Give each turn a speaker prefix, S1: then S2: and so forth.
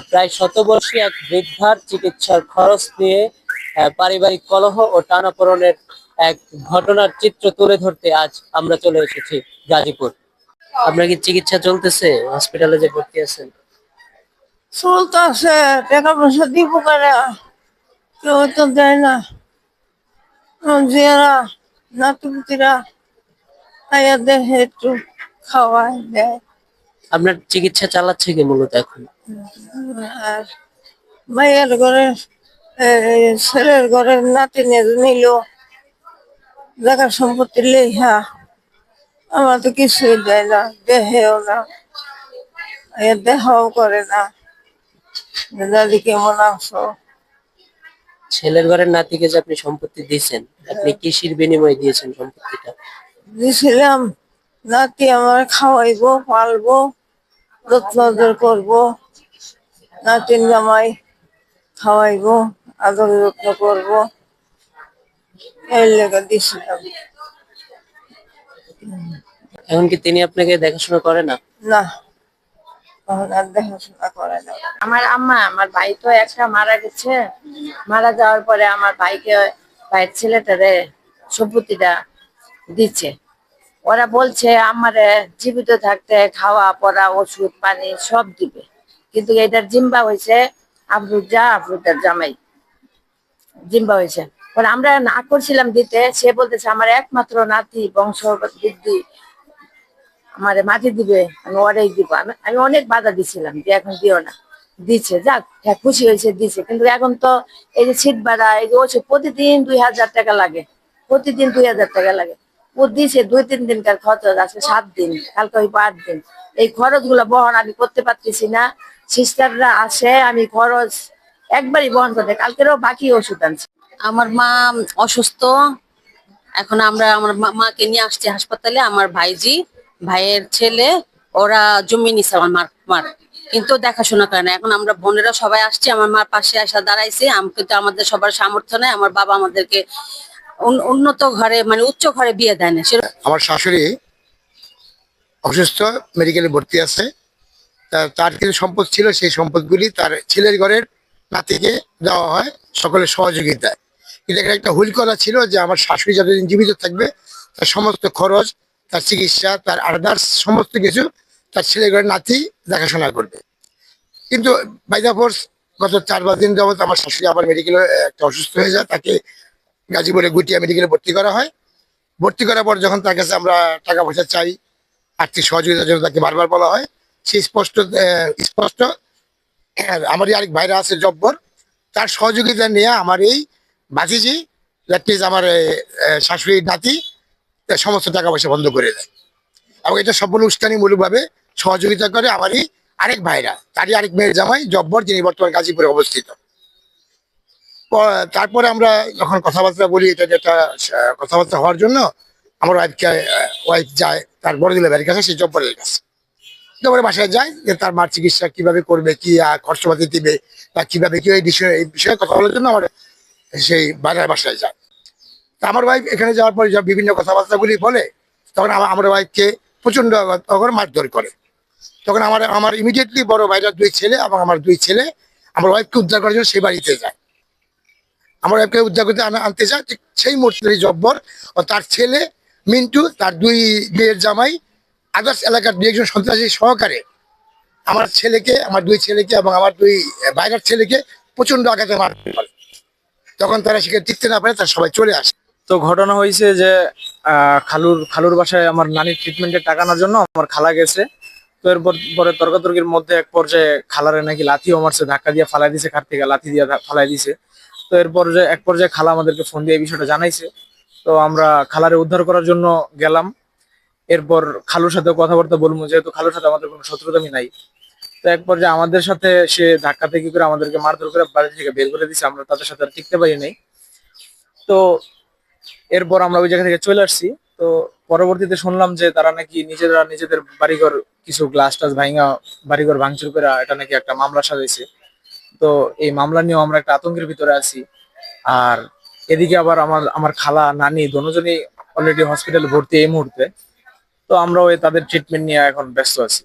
S1: প্রায় শতবর্ষী এক বৃদ্ধার চিকিৎসার খরচ নিয়ে পারিবারিক কলহ ও টানাপোড়েনের এক ঘটনার চিত্র তুলে ধরতে আজ আমরা চলে এসেছি গাজীপুর। আপনার কি চিকিৎসা চলতেছে? হসপিটালে যে ভর্তি আছেন?
S2: চলতেছে, টাকা পয়সা দিব কারা, কেউ তো দেয় না। যারা নাতিপুতিরা আয়া দেখে একটু খাওয়ায় দেয়।
S1: আপনার চিকিৎসা চালাচ্ছে কি মূলত এখন?
S2: আর ভাইয়ের ঘরে ছেলের ঘরের নাতি নিল জায়গা সম্পত্তি লেখা, আমার তো কিছুই দেয় না, দেহেও না, দেখাও করে না। দাদি কেমন আছো?
S1: ছেলের ঘরের নাতিকে যে আপনি সম্পত্তি দিয়েছেন, আপনি কিসের বিনিময়ে দিয়েছেন সম্পত্তিটা?
S2: দিয়েছিলাম নাতি আমার খাওয়াইবো, পালবো, যত্ন আদর করবো, নাতিন জামাই খাওয়াইবো, আদর যত্ন করবো, এর লেগে দিছিলাম।
S1: এখন কি তিনি আপনাকে দেখাশোনা করে না?
S2: না, তখন আর দেখাশোনা করে না।
S3: আমার আম্মা, আমার ভাই তো একটা মারা গেছে। মারা যাওয়ার পরে আমার ভাইকে, ভাইয়ের ছেলেটারে সম্পত্তিটা দিচ্ছে। ওরা বলছে আমারে জীবিত থাকতে খাওয়া পড়া ওষুধ পানি সব দিবে, কিন্তু এটার জিম্বা হয়েছে আফরুজার জামাই জিম্বা হয়েছে। পরে আমরা না করছিলাম দিতে, সে বলতেছে আমার একমাত্র নাতি বংশ বৃদ্ধি আমারে মাটি দিবে, আমি ওরাই দিব। আমি অনেক বাধা দিছিলাম যে এখন দিও না, দিচ্ছে, যাক হ্যাঁ খুশি হয়েছে দিচ্ছে। কিন্তু এখন তো এই যে সিট ভাড়া, এই যে ওষুধ প্রতিদিন 2000 টাকা লাগে, প্রতিদিন 2000 টাকা লাগে। ও দিছে 2-3 দিনকার খরচ, আছে 7 দিন, কালকে হইব 8 দিন। এই খরচ গুলা বহন আমি করতে পারতেছি না। সিস্টাররা আসে, আমি খরচ একবারই বহন করতে, কালকেরও বাকি ওষুধ আনছে।
S4: আমার মা অসুস্থ। এখন আমরা আমার মাকে নিয়ে আসছি হাসপাতালে। আমার ভাইজি, ভাইয়ের ছেলে, ওরা জমি নিছে আমার মার, কিন্তু দেখাশোনা করে না। এখন আমরা বোনেরা সবাই আসছি, আমার মার পাশে আসা দাঁড়াইছে। কিন্তু আমাদের সবার সামর্থ্য নেই, আমার বাবা আমাদেরকে উন্নত ঘরে মানে উচ্চ ঘরে বিয়ে দেয় না।
S5: আমার শাশুড়ি অসুস্থ, মেডিকেলে ভর্তি আছে। তার কিছু সম্পদ ছিল, সেই সম্পদগুলি তার ছেলের ঘরের নাতিকে দেওয়া হয় সকলের সহযোগিতায়। কিন্তু এখানে একটা হুল করা ছিল যে আমার শাশুড়ি যতদিন জীবিত থাকবে তার সমস্ত খরচ, তার চিকিৎসা, তার আদার্স সমস্ত কিছু তার ছেলের ঘরের নাতি দেখাশোনা করবে। কিন্তু বাইদা ফোর্স গত 4-5 দিন যাবত আমার শাশুড়ি আবার মেডিকেলে একটা অসুস্থ হয়ে যায়, তাকে গাজীপুরে গুটিয়া মেডিকেলে ভর্তি করা হয়। ভর্তি করার পর যখন তার কাছে আমরা টাকা পয়সা চাই, আর্থিক সহযোগিতার জন্য তাকে বারবার বলা হয়। সে স্পষ্ট স্পষ্ট আমারই আরেক ভাইরা আছে জব্বর, তার সহযোগিতা নিয়ে আমার এই ভাতিজি, দ্যাট মিনস আমার শাশুড়ির নাতি, সমস্ত টাকা পয়সা বন্ধ করে দেয়। এবং এটা সম্পূর্ণ উস্কানিমূলকভাবে সহযোগিতা করে আমারই আরেক ভাইরা, তারই আরেক মেয়ের জামাই জব্বর, যিনি বর্তমান গাজীপুরে অবস্থিত। তারপরে আমরা যখন কথাবার্তা বলি, এটা যেটা কথাবার্তা হওয়ার জন্য আমার ওয়াইফ যায় তার বড় দিলে বাড়ির কাছে, সেই জব্বরের কাছে। জব্বরের বাসায় যায় যে তার মার চিকিৎসা কিভাবে করবে, কি খরচপাতি দিবে, বা কিভাবে কি এই বিষয়ে কথা বলার জন্য আমার সেই বাইরের বাসায় যায়। তা আমার ওয়াইফ এখানে যাওয়ার পরে যা বিভিন্ন কথাবার্তাগুলি বলে, তখন আমার ওয়াইফকে প্রচন্ড মারধর করে। তখন আমার ইমিডিয়েটলি বড় ভাইরার 2 ছেলে এবং আমার 2 ছেলে আমার ওয়াইফকে উদ্ধার করার জন্য সেই বাড়িতে যায়। আমার ওয়াইফকে উদ্ধার করতে আনতে যায়, ঠিক সেই মুহূর্তে জব্বর ও তার ছেলে মিন্টু, তার 2 মেয়ের জামাই, আদার্স এলাকার 2 একজন সন্ত্রাসী সহকারে আমার ছেলেকে, আমার 2 ছেলেকে এবং আমার 2 বাইরের ছেলেকে প্রচন্ড আঘাতে মারতে পারে। তখন তারা সেখানে টিকতে না পারে, তারা সবাই চলে আসে।
S6: তো ঘটনা হয়েছে যে খালুর বাসায় আমার নানির ট্রিটমেন্টের টাকা আনার জন্য আমার খালা গেছে। তো এরপর পরে তর্কাতর্কির মধ্যে এক পর্যায়ে খালারে নাকি লাথিও মারছে, ধাক্কা দিয়ে ফালাই দিছে, খাট থেকে লাথি দিয়ে ফালাই দিছে। তো এরপর যে এক পর্যায়ে খালা আমাদেরকে ফোন দিয়ে এই বিষয়টা জানাইছে। তো আমরা খালারে উদ্ধার করার জন্য গেলাম। এরপর খালুর সাথে কথাবার্তা বলবো, যেহেতু খালুর সাথে আমাদের কোনো শত্রুতামি নাই। তো এক পর্যায়ে আমাদের সাথে সে ধাক্কা থেকে করে আমাদেরকে মারধর করে বাড়ি থেকে বের করে দিছে। আমরা তাদের সাথে আর টিকতে পারি নাই। তো এরপর আমরা ওই জায়গা থেকে চলে আসছি। তো পরবর্তীতে শুনলাম যে তারা নাকি নিজেদের বাড়িঘর কিছু গ্লাস টাস ভাঙা, বাড়িঘর ভাঙচুর করে এটা নাকি একটা মামলা সাজাইছে। তো এই মামলা নিয়েও আমরা একটা আতঙ্কের ভিতরে আছি। আর এদিকে আবার আমার খালা নানি দুজনেই অলরেডি হসপিটালে ভর্তি এই মুহূর্তে। তো আমরাও তাদের ট্রিটমেন্ট নিয়ে এখন ব্যস্ত আছি।